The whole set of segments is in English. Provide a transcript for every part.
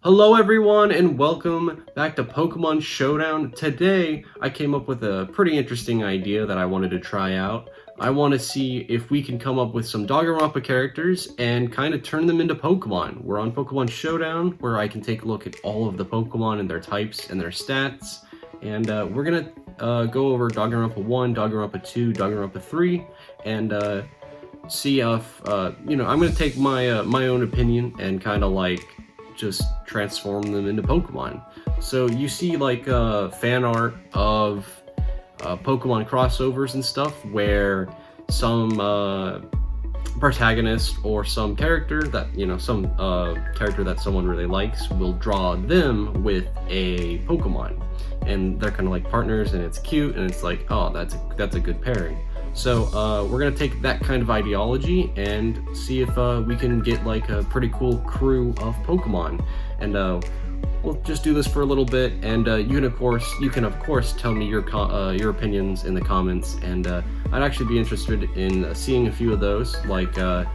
Hello everyone and welcome back to Pokemon Showdown. Today I came up with a pretty interesting idea that I wanted to try out. I want to see if we can come up with some Danganronpa characters and kind of turn them into Pokemon. We're on Pokemon Showdown where I can take a look at all of the Pokemon and their types and their stats. And we're going to go over Danganronpa 1, Danganronpa 2, Danganronpa 3, and see if, I'm going to take my own opinion and kind of like just transform them into Pokemon. So you see like fan art of Pokemon crossovers and stuff where some protagonist or some character that, some character that someone really likes will draw them with a Pokemon. And they're kind of like partners and it's cute and it's like, oh, that's a good pairing. So we're gonna take that kind of ideology and see if we can get like a pretty cool crew of Pokemon, and we'll just do this for a little bit. And you can of course tell me your opinions in the comments, and I'd actually be interested in seeing a few of those. Like, I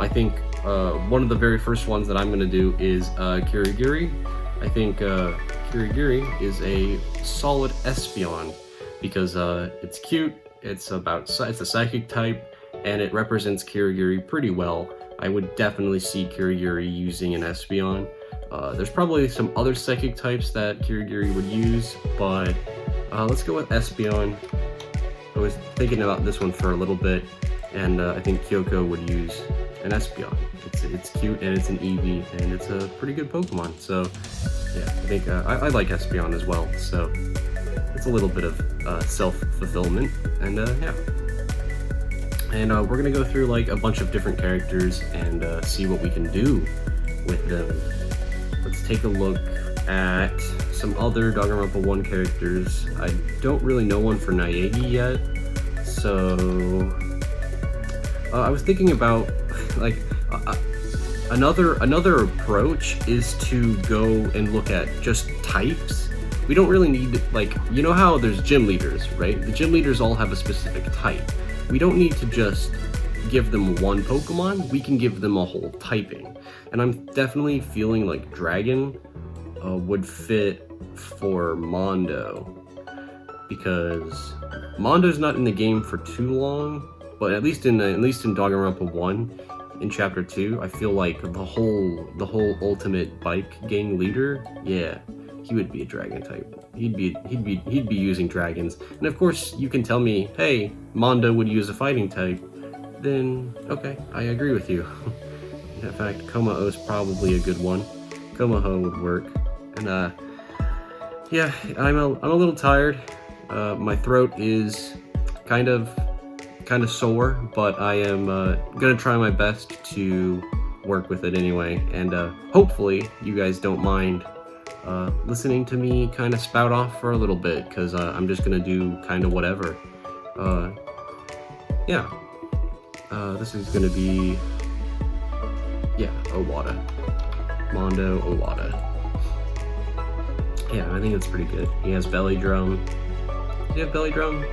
think one of the very first ones that I'm gonna do is Kirigiri. I think Kirigiri is a solid Espeon because it's cute. It's a psychic type, and it represents Kirigiri pretty well. I would definitely see Kirigiri using an Espeon. There's probably some other psychic types that Kirigiri would use, but let's go with Espeon. I was thinking about this one for a little bit, and I think Kyoko would use an Espeon. It's cute, and it's an Eevee, and it's a pretty good Pokemon. So yeah, I think I like Espeon as well. So it's a little bit of self-fulfillment, and yeah. And we're gonna go through like a bunch of different characters and see what we can do with them. Let's take a look at some other Danganronpa 1 characters. I don't really know one for Naegi yet, so I was thinking about like another approach is to go and look at just types. We don't really need, like, you know how there's gym leaders, right? The gym leaders all have a specific type. We don't need to just give them one Pokemon, we can give them a whole typing. And I'm definitely feeling like Dragon would fit for Mondo, because Mondo's not in the game for too long, but at least in Danganronpa 1, in Chapter 2, I feel like the whole ultimate bike gang leader, yeah, he would be a dragon type. He'd be using dragons. And of course, you can tell me, hey, Mondo would use a fighting type. Then okay, I agree with you. In fact, Komao is probably a good one. Komaho would work. And yeah, I'm a little tired. My throat is kind of sore, but I am gonna try my best to work with it anyway. And hopefully, you guys don't mind listening to me kind of spout off for a little bit, because I'm just gonna do kind of whatever. Yeah, this is gonna be, yeah, Owada. Mondo Owada. Yeah, I think it's pretty good. He has Belly Drum. Does he have Belly Drum?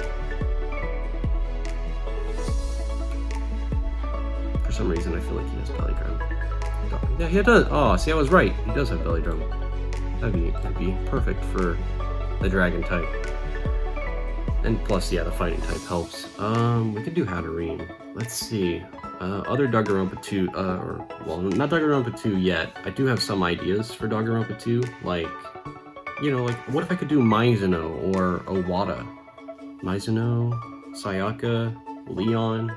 For some reason, I feel like he has Belly Drum. Yeah, he does. Oh, see, I was right. He does have Belly Drum. That'd be perfect for the dragon type. And plus, yeah, the fighting type helps. We could do Hatterene. Let's see. Other Danganronpa 2, well, not Danganronpa 2 yet. I do have some ideas for Danganronpa 2. Like, like, what if I could do Mizuno or Owada? Mizuno, Sayaka, Leon.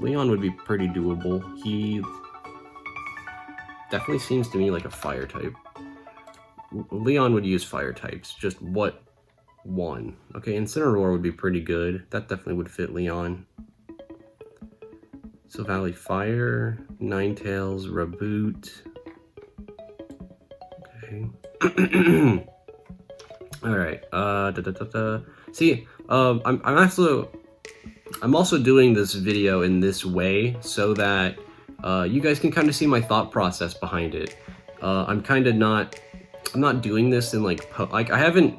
Leon would be pretty doable. He definitely seems to me like a fire type. Leon would use fire types, just what one? Okay, Incineroar would be pretty good. That definitely would fit Leon. So Valley Fire, Ninetales, Reboot. Okay. Alright, See, I'm also doing this video in this way so that you guys can kind of see my thought process behind it. I'm not doing this in like I haven't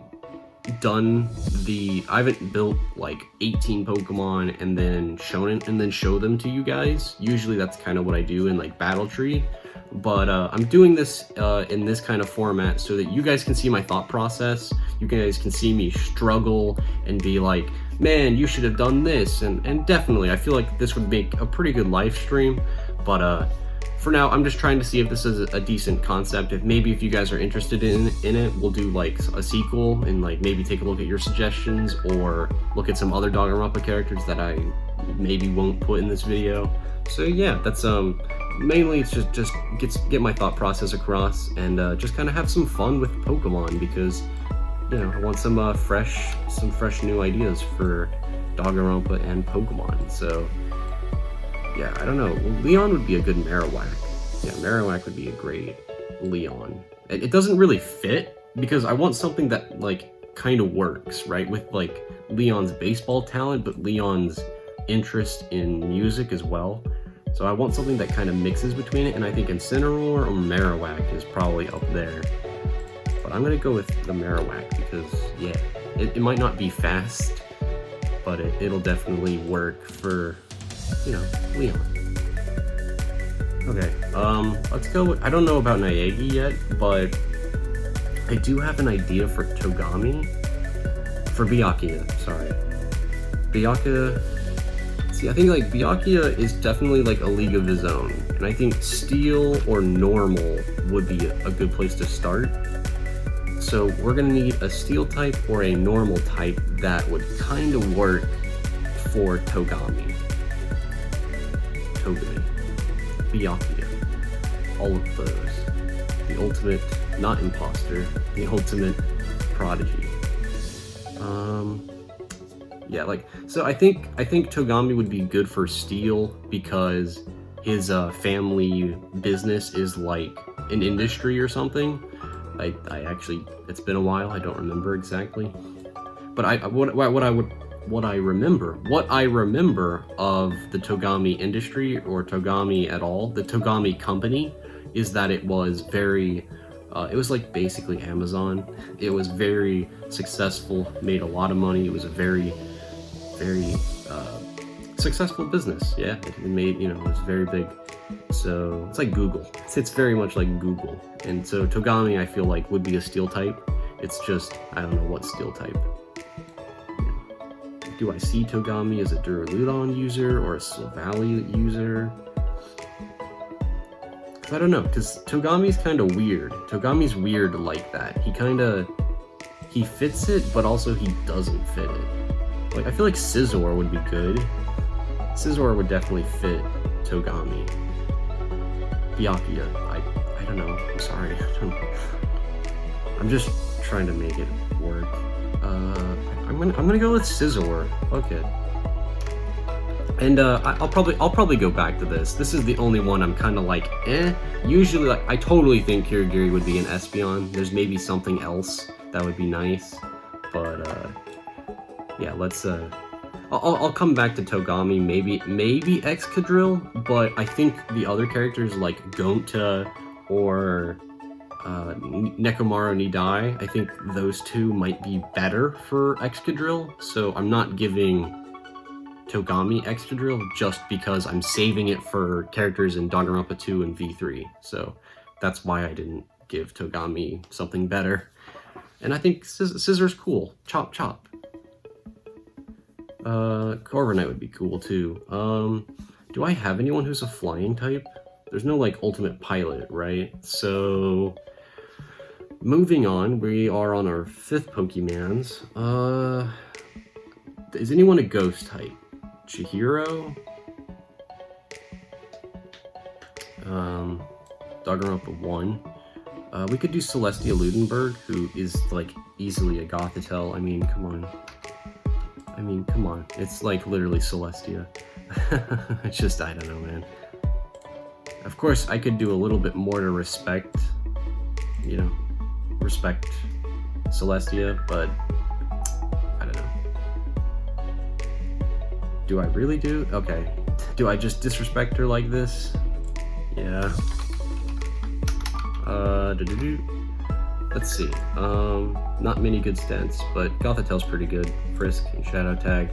built like 18 Pokemon and then show them to you guys. Usually that's kind of what I do in like Battle Tree, but I'm doing this in this kind of format so that you guys can see my thought process. You guys can see me struggle and be like, man, you should have done this, and definitely I feel like this would make a pretty good live stream. But for now, I'm just trying to see if this is a decent concept. If you guys are interested in it, we'll do like a sequel and like maybe take a look at your suggestions or look at some other Danganronpa characters that I maybe won't put in this video. So yeah, that's mainly it's just get my thought process across and just kind of have some fun with Pokemon, because you know, I want some fresh new ideas for Danganronpa and Pokemon. So yeah, I don't know. Leon would be a good Marowak. Yeah, Marowak would be a great Leon. It doesn't really fit because I want something that like kind of works, right? With like Leon's baseball talent, but Leon's interest in music as well. So I want something that kind of mixes between it, and I think Incineroar or Marowak is probably up there. But I'm gonna go with the Marowak because yeah, it might not be fast, but it'll definitely work for, you know, Leon. Okay, let's go with, I don't know about Naegi yet, but I do have an idea for Togami. For Byakuya, sorry. Byakuya, see, I think like Byakuya is definitely like a league of his own, and I think Steel or Normal would be a good place to start. So we're gonna need a Steel type or a Normal type that would kind of work for Togami. Byakuya, all of those. The ultimate, not imposter, the ultimate prodigy. Yeah, like, so I think Togami would be good for Steel because his family business is like an industry or something. I actually, it's been a while, I don't remember exactly. But what I remember of the Togami industry, or Togami at all, the Togami company, is that it was very, it was like basically Amazon. It was very successful, made a lot of money. It was a very successful business. Yeah, it made, you know, it was very big. So it's like Google. It's very much like Google. And so Togami, I feel like, would be a Steel type. It's just, I don't know what Steel type. Do I see Togami as a Duraludon user or a Silvally user? I don't know, because Togami's kind of weird. Togami's weird like that. He fits it, but also he doesn't fit it. Like, I feel like Scizor would be good. Scizor would definitely fit Togami. Byakuya, I don't know. I'm sorry. I'm just trying to make it work. I'm gonna go with Scizor. Okay. And I'll probably go back to this. This is the only one I'm kind of like, eh. Usually, like, I totally think Kirigiri would be an Espeon. There's maybe something else that would be nice, but yeah, let's. I'll come back to Togami. Maybe Excadrill, but I think the other characters like Gonta or Nekomaru Nidai, I think those two might be better for Excadrill. So I'm not giving Togami Excadrill just because I'm saving it for characters in Danganronpa 2 and V3. So that's why I didn't give Togami something better. And I think Scissor's cool. Chop chop. Corviknight would be cool too. Do I have anyone who's a flying type? There's no like ultimate pilot, right? So moving on, we are on our 5th Pokemans. Is anyone a ghost type? Chihiro? Danganronpa 1. We could do Celestia Ludenberg, who is like easily a Gothitelle. I mean, come on. It's like literally Celestia. It's just, I don't know, man. Of course, I could do a little bit more to respect Celestia, but I don't know. Do I really do? Okay. Do I just disrespect her like this? Yeah. let's see. Not many good stats, but Gothitel's pretty good. Frisk and Shadow Tag.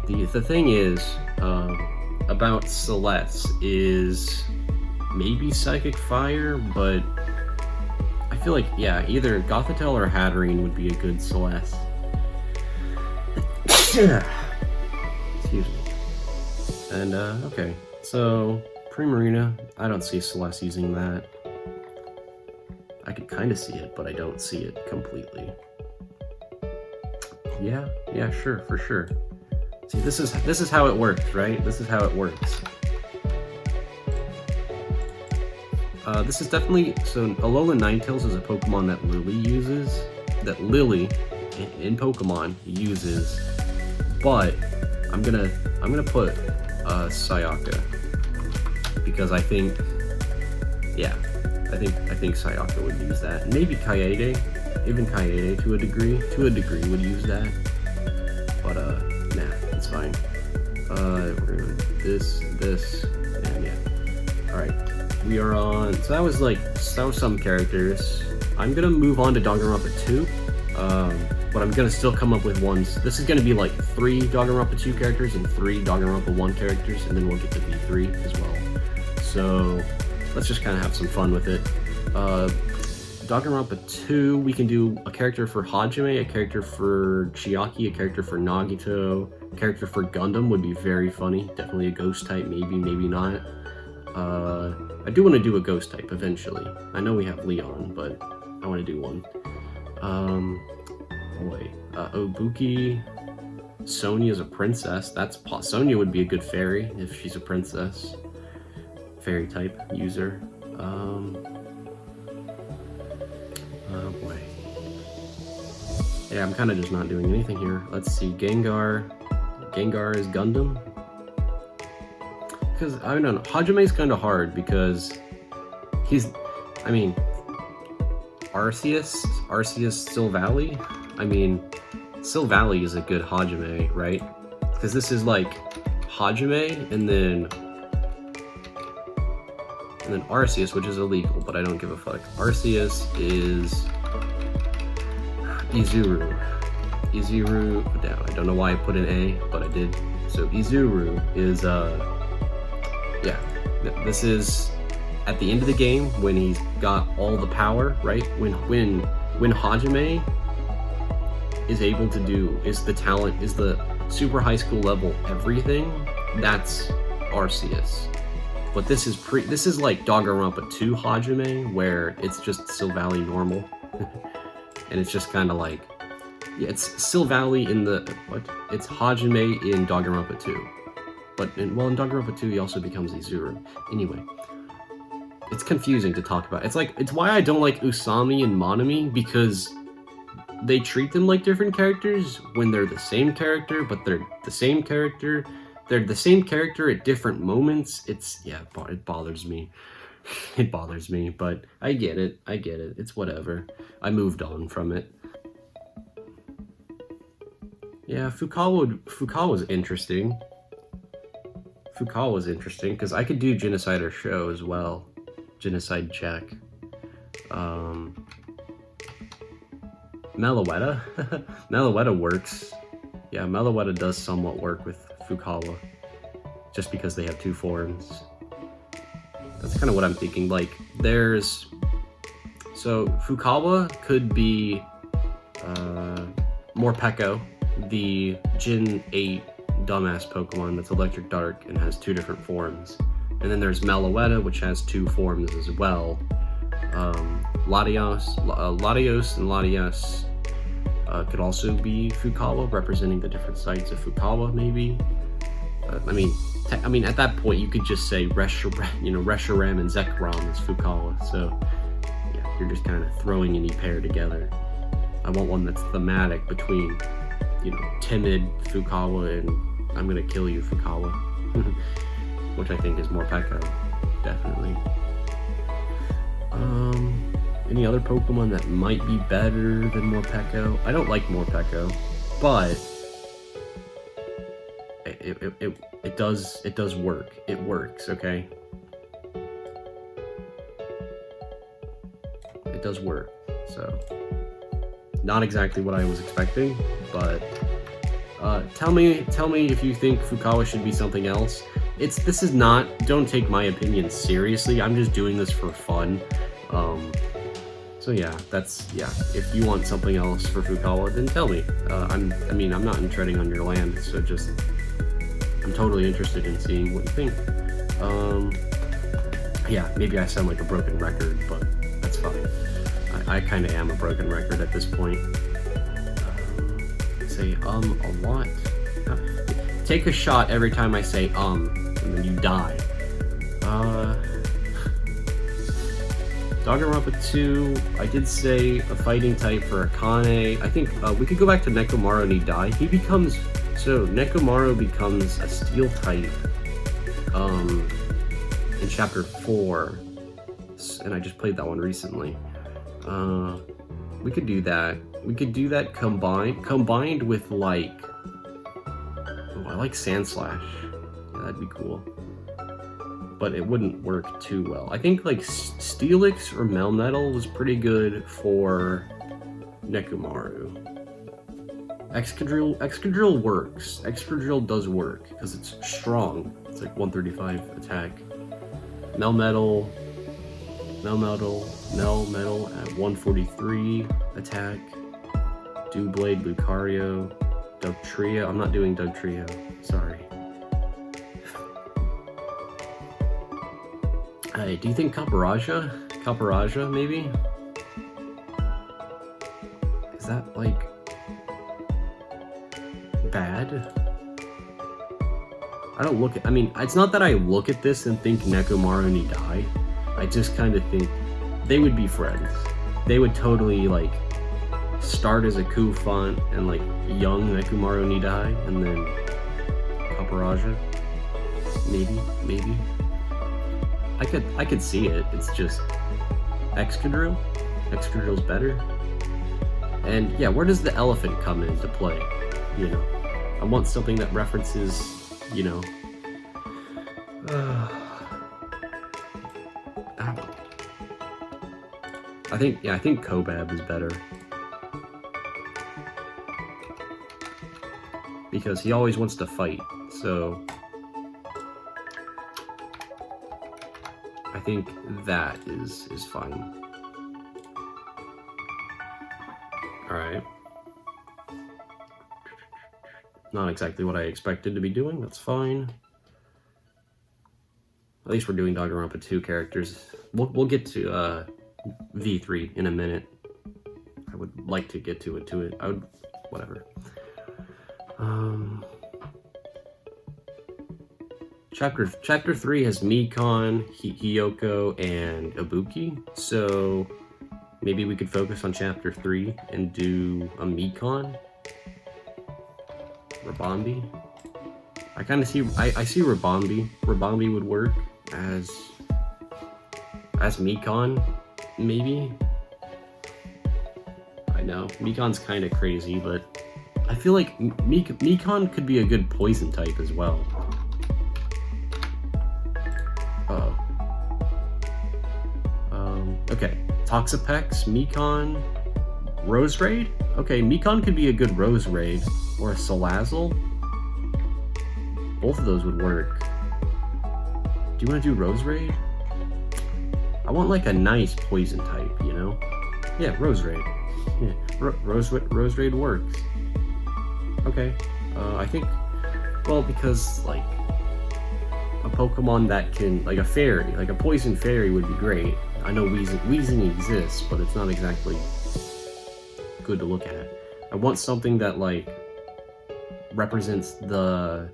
The thing is, about Celes is maybe Psychic Fire, but I feel like, yeah, either Gothitelle or Hatterene would be a good Celes. Excuse me. And, okay. So, Primarina, I don't see Celes using that. I could kind of see it, but I don't see it completely. Yeah, sure, for sure. See, this is how it works, right? This is how it works. This is definitely, so Alolan Ninetales is a Pokemon that Lily uses, that Lily in Pokemon uses, but I'm gonna put Sayaka, because I think, yeah, I think Sayaka would use that. Maybe Kaede, even Kaede to a degree would use that, but nah, it's fine. We're gonna this, and yeah. All right. We are on, so that was some characters. I'm gonna move on to Danganronpa 2, but I'm gonna still come up with ones. This is gonna be like 3 Danganronpa 2 characters and 3 Danganronpa 1 characters, and then we'll get to V3 as well. So let's just kind of have some fun with it. Danganronpa 2, we can do a character for Hajime, a character for Chiaki, a character for Nagito, a character for Gundam would be very funny. Definitely a ghost type, maybe not. I do want to do a ghost type eventually. I know we have Leon, but I want to do one. Obuki. Sonya is a princess. Sonya would be a good fairy if she's a princess. Fairy type user. Oh boy. Yeah, I'm kind of just not doing anything here. Let's see, Gengar. Gengar is Gundam. Because, I don't know, Hajime's kind of hard because Arceus Silvally? Silvally is a good Hajime, right? Because this is like Hajime and then Arceus, which is illegal, but I don't give a fuck. Arceus is Izuru. I don't know why I put an A, but I did. So Izuru is, yeah, this is at the end of the game when he's got all the power, right? When Hajime is able to do, is the super high school level everything, that's Arceus. But this is like Danganronpa 2 Hajime, where it's just Silvally normal. And it's just kind of like, yeah, it's Silvally it's Hajime in Danganronpa 2. But in Danganronpa 2, he also becomes Izuru. Anyway, it's confusing to talk about. It's why I don't like Usami and Monami, because they treat them like different characters when they're the same character, but they're the same character. They're the same character at different moments. It bothers me. It bothers me, but I get it. It's whatever. I moved on from it. Yeah, Fukawa's interesting. Fukawa's interesting, because I could do Genocide or Show as well. Genocide check. Meloetta? Meloetta works. Yeah, Meloetta does somewhat work with Fukawa. Just because they have 2 forms. That's kind of what I'm thinking. Like, so Fukawa could be Morpeko, the Gen 8 dumbass Pokemon that's Electric Dark and has 2 different forms. And then there's Meloetta, which has 2 forms as well. Latios and Latias could also be Fukawa, representing the different sides of Fukawa, maybe. At that point, you could just say Reshiram and Zekrom is Fukawa. So, yeah, you're just kind of throwing any pair together. I want one that's thematic between, timid Fukawa and I'm gonna kill you Fukawa, which I think is Morpeko, definitely. Any other Pokemon that might be better than Morpeko? I don't like Morpeko, but it does work. It works, okay? It does work. So, not exactly what I was expecting, but tell me if you think Fukawa should be something else. This is not, don't take my opinion seriously, I'm just doing this for fun. So yeah, if you want something else for Fukawa, then tell me. I'm not treading on your land, so I'm totally interested in seeing what you think. Yeah, maybe I sound like a broken record, but that's fine. I kind of am a broken record at this point. Say a lot. Take a shot every time I say and then you die. Danganronpa 2, I did say a fighting type for Akane. I think we could go back to Nekomaru and he died. Nekomaru becomes a steel type in chapter 4, and I just played that one recently. We could do that. We could do that combined with like, oh, I like Sand Slash. Yeah, that'd be cool. But it wouldn't work too well. I think like Steelix or Melmetal was pretty good for Nekomaru. Excadrill works. Excadrill does work because it's strong. It's like 135 attack. Melmetal at 143 attack. Doublade, Lucario, Dugtrio. I'm not doing Dugtrio. Sorry. Hey, do you think Caparaja, maybe? Is that, like, bad? It's not that I look at this and think Nekomaru and Nidai. I just kind of think they would be friends. They would totally, like, start as a coup font and, like, young Nekomaru Nidai, and then Caparaja. Maybe. I could see it. It's just Excadrill. Excadrill's better. And yeah, where does the elephant come into play? You know, I want something that references, you know. I think Kobab is better because he always wants to fight. So I think that is fine. Alright. Not exactly what I expected to be doing, that's fine. At least we're doing Danganronpa 2 characters. We'll get to V3 in a minute. I would like to get to it. Whatever. Chapter 3 has Mikon, Hiyoko, and Ibuki, so maybe we could focus on Chapter 3 and do a Mikon. Rabambi. I see Rabambi. Rabambi would work as Mikon, maybe? I know, Mikon's kind of crazy, but I feel like Mikon could be a good poison type as well. Okay, Toxapex, Mikon, Rose Raid? Okay, Mikon could be a good Rose Raid, or a Salazzle. Both of those would work. Do you want to do Rose Raid? I want like a nice poison type, you know? Yeah, Rose Raid. Yeah, Rose Raid works. Okay, I think, well, because like a Pokemon that can, like a fairy, like a poison fairy would be great. I know Weezing exists, but it's not exactly good to look at. I want something that like represents the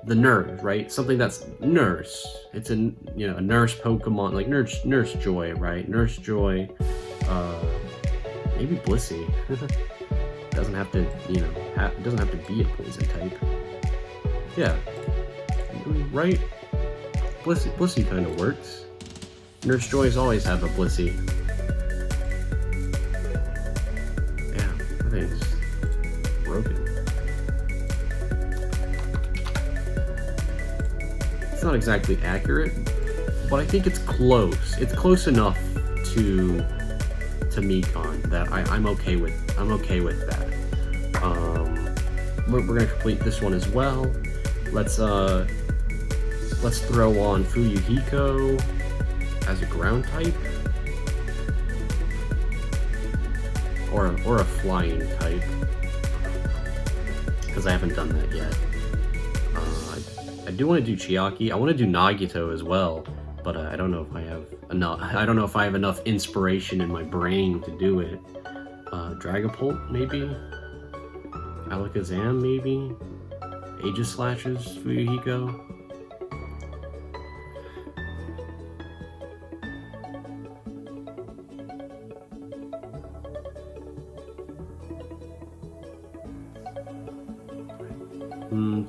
nurse, right? Something that's nurse. It's a nurse Pokemon, like Nurse Joy, right? Nurse Joy. Maybe Blissey. Doesn't have to, it doesn't have to be a poison type. Yeah, right. Blissey kind of works. Nurse Joys always have a Blissey. Yeah, I think it's broken. It's not exactly accurate, but I think it's close. It's close enough to to Mekon that I'm okay with. I'm okay with that. We're gonna complete this one as well. Let's throw on Fuyuhiko as a ground type, or a flying type, because I haven't done that yet. I do want to do Chiaki. I want to do Nagito as well, but I don't know if I have enough. I don't know if I have enough inspiration in my brain to do it. Dragapult maybe. Alakazam maybe. Aegis Slashes Fuyuhiko.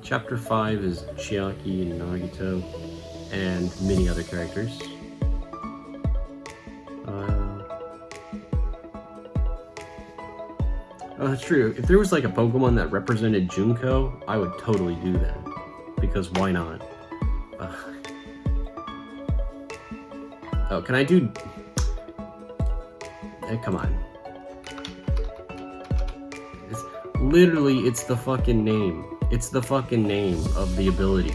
Chapter 5 is Chiaki and Nagito, and many other characters. That's true. If there was like a Pokemon that represented Junko, I would totally do that. Because why not? Oh, can I do... come on. It's the fucking name. It's the fucking name of the ability.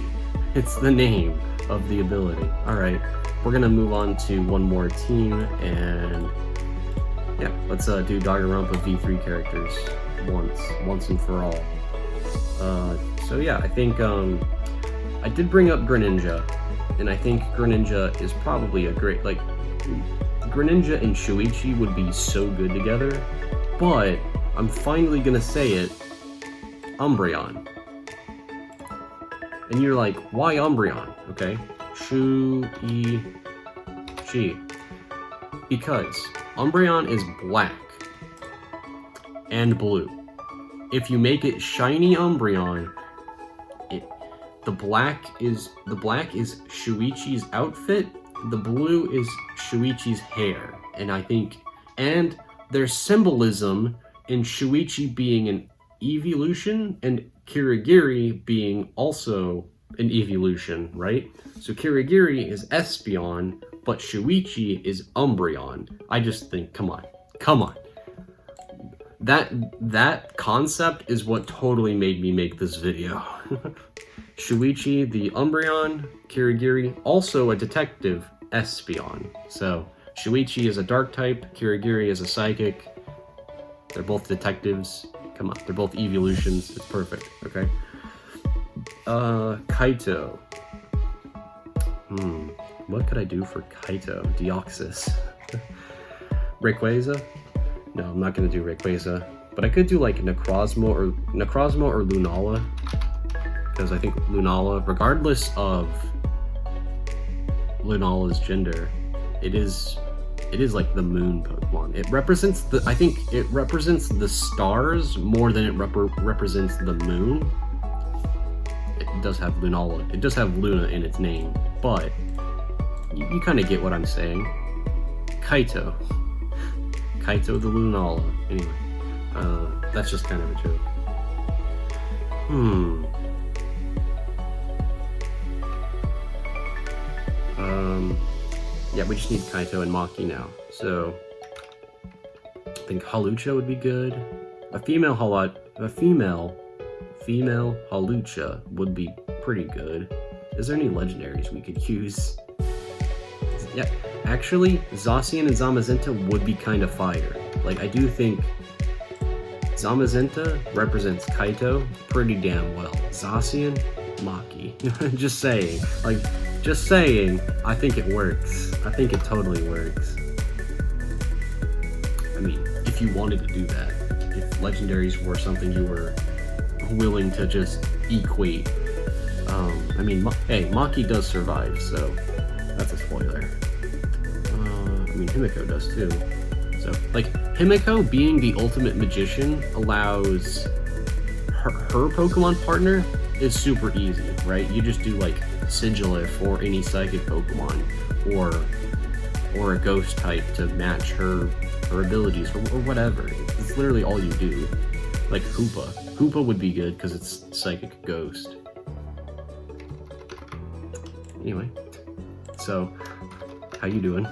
It's the name of the ability. Alright, we're gonna move on to one more team, and yeah, let's do Danganronpa V3 characters once and for all. So yeah, I think I did bring up Greninja, and I think Greninja is probably a great, like, Greninja and Shuichi would be so good together, but I'm finally gonna say it, Umbreon. And you're like, why Umbreon? Okay, Shuichi. Because Umbreon is black and blue. If you make it shiny Umbreon, the black is Shuichi's outfit, the blue is Shuichi's hair, and there's symbolism in Shuichi being an evolution and Kirigiri being also an evolution, right? So Kirigiri is Espeon, but Shuichi is Umbreon. I just think, come on. That concept is what totally made me make this video. Shuichi, the Umbreon, Kirigiri, also a detective, Espeon. So Shuichi is a dark type, Kirigiri is a psychic. They're both detectives. Come on, they're both evolutions. It's perfect, okay? Kaito. What could I do for Kaito? Deoxys. Rayquaza? No, I'm not gonna do Rayquaza. But I could do like Necrozma or Lunala. Because I think Lunala, regardless of Lunala's gender, it is like the moon Pokemon. It represents I think it represents the stars more than it represents the moon. It does have Lunala. It does have Luna in its name, but you kind of get what I'm saying. Kaito the Lunala. Anyway, that's just kind of a joke. Yeah, we just need Kaito and Maki now. So I think Hawlucha would be good. A female Hawlucha would be pretty good. Is there any legendaries we could use? Yeah, actually, Zacian and Zamazenta would be kind of fire. Like, I do think Zamazenta represents Kaito pretty damn well. Zacian, Maki. Just saying. Like, just saying, I think it works. I think it totally works. I mean, if you wanted to do that. If legendaries were something you were willing to just equate. I mean, hey, Maki does survive, so that's a spoiler. I mean, Himiko does too. So, like, Himiko being the ultimate magician allows her Pokemon partner is super easy, right? You just do like Sigilif or any psychic Pokemon, or a ghost type to match her abilities or whatever. It's literally all you do. Like Hoopa. Hoopa would be good because it's psychic ghost. Anyway, so how you doing,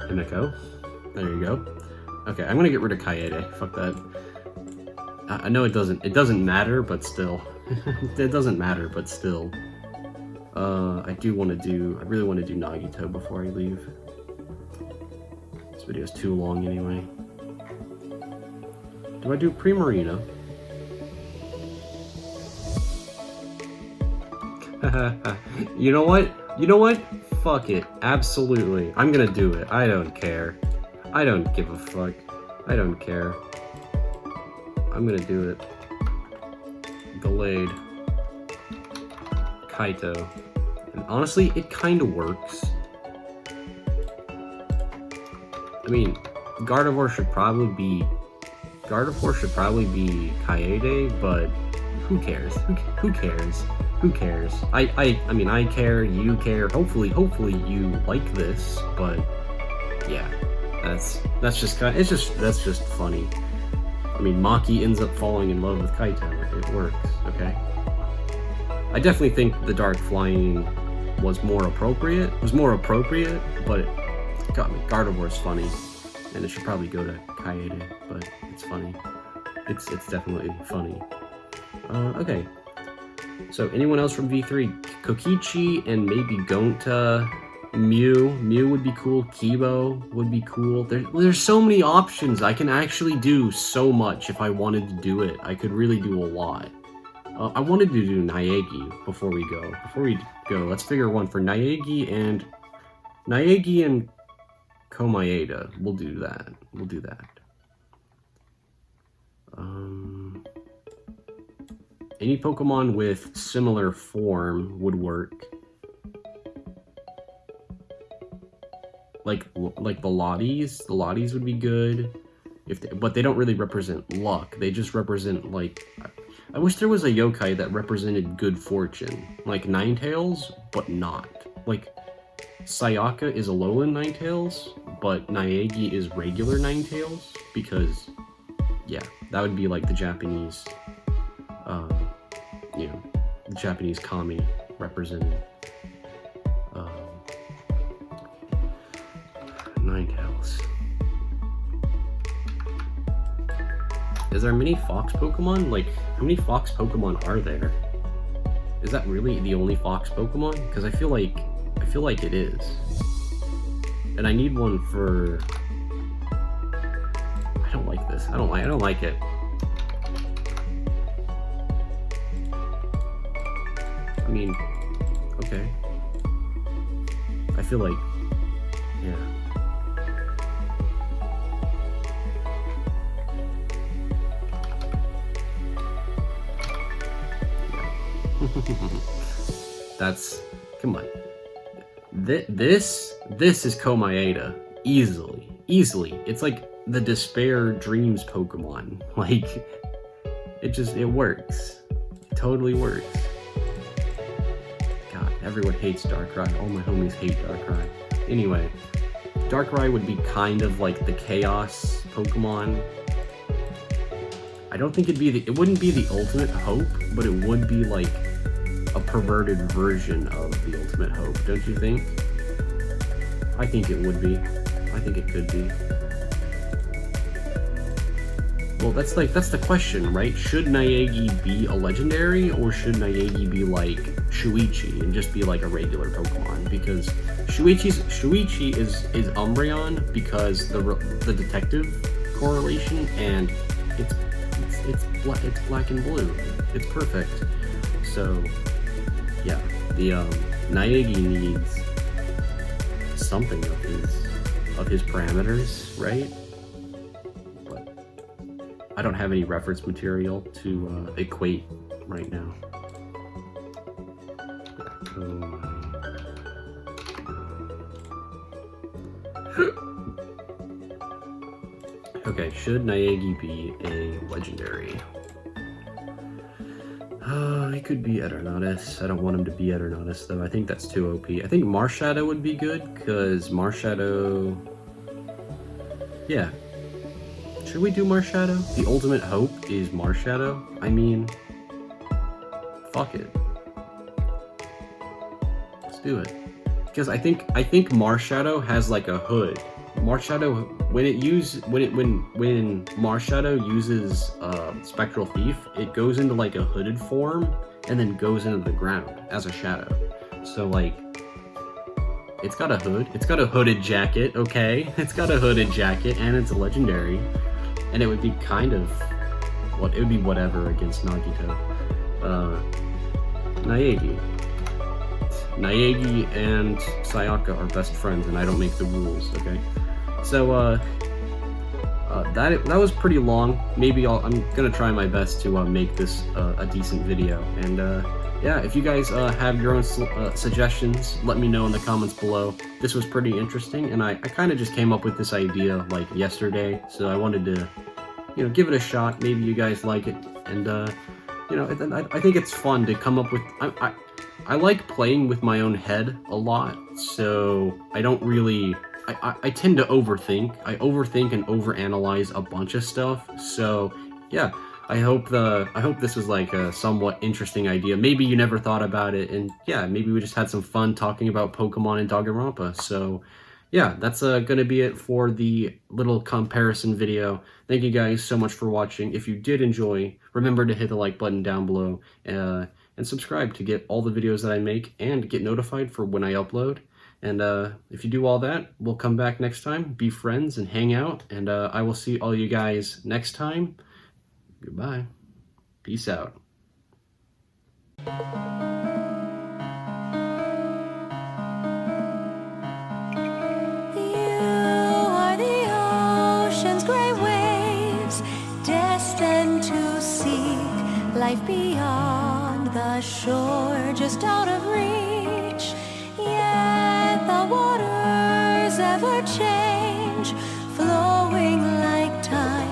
Himiko? There you go. Okay, I'm gonna get rid of Kaede. Fuck that. I know it doesn't matter, but still. It doesn't matter, but still. I really want to do Nagito before I leave. This video's too long anyway. Do I do Primarina? You know what? You know what? Fuck it. Absolutely. I'm gonna do it. I don't care. I don't give a fuck. I don't care. I'm gonna do it. Delayed. Kaito. And honestly, it kind of works. I mean, Gardevoir should probably be Kaede, but who cares? Who cares? Who cares? I mean, I care, you care. Hopefully you like this, but yeah, that's just funny. I mean, Maki ends up falling in love with Kaito. It works, okay? I definitely think the Dark Flying was more appropriate, but Gardevoir's funny, and it should probably go to Kaede, but it's funny. It's definitely funny. Okay. So anyone else from V3? Kokichi and maybe Gonta, Mew would be cool. Kibo would be cool. There's so many options. I can actually do so much if I wanted to do it. I could really do a lot. I wanted to do Naegi before we go. Let's figure one for Naegi and Komaeda. We'll do that. Any Pokemon with similar form would work. Like the Lotties. The Lotties would be good. But they don't really represent luck. They just represent, like... I wish there was a yokai that represented good fortune. Like Ninetales, but not. Like, Sayaka is Alolan Ninetales, but Naegi is regular Ninetales. Because, yeah, that would be like the Japanese... the Japanese kami represented Ninetales. Is there many fox Pokemon? Like, how many fox Pokemon are there? Is that really the only fox Pokemon? Because I feel like it is. And I need one for... I don't like this. I don't like it. I mean, okay. I feel like, yeah. That's, come on. This is Komaeda. Easily. It's like the Despair Dreams Pokemon. Like, it works. It totally works. God, everyone hates Darkrai. All my homies hate Darkrai. Anyway, Darkrai would be kind of like the Chaos Pokemon. I don't think it wouldn't be the ultimate hope, but it would be like a perverted version of the ultimate hope, don't you think? I think it would be. I think it could be. Well, that's the question, right? Should Naegi be a legendary, or should Naegi be like Shuichi and just be like a regular Pokemon? Because Shuichi is Umbreon because the detective correlation, and it's black and blue. It's perfect. So yeah, the Naegi needs something of his parameters, right? But I don't have any reference material to equate right now. Okay, should Naegi be a legendary? It could be Eternatus. I don't want him to be Eternatus, though. I think that's too OP. I think Marshadow would be good, because Marshadow... Yeah. Should we do Marshadow? The ultimate hope is Marshadow? I mean... Fuck it. Let's do it. Because I think Marshadow has like a hood. Marshadow, when Marshadow uses Spectral Thief, it goes into like a hooded form and then goes into the ground as a shadow. So like, it's got a hood, it's got a hooded jacket, okay? It's got a hooded jacket and it's a legendary. And it would be kind of, it would be whatever against Nagito. Naegi and Sayaka are best friends and I don't make the rules, okay? So, that was pretty long. Maybe I'm gonna try my best to make this a decent video. And yeah, if you guys have your own suggestions, let me know in the comments below. This was pretty interesting, and I kind of just came up with this idea like yesterday, so I wanted to, you know, give it a shot. Maybe you guys like it, and you know, I think it's fun to come up with. I like playing with my own head a lot, so I don't really. I tend to overthink. I overthink and overanalyze a bunch of stuff. So yeah, I hope this was like a somewhat interesting idea. Maybe you never thought about it, and yeah, maybe we just had some fun talking about Pokemon and Danganronpa. So yeah, that's gonna be it for the little comparison video. Thank you guys so much for watching. If you did enjoy, remember to hit the like button down below and subscribe to get all the videos that I make and get notified for when I upload. And if you do all that, we'll come back next time, be friends, and hang out. And I will see all you guys next time. Goodbye. Peace out. You are the ocean's gray waves, destined to seek life beyond the shore, just out of reach. Yet the waters ever change, flowing like time.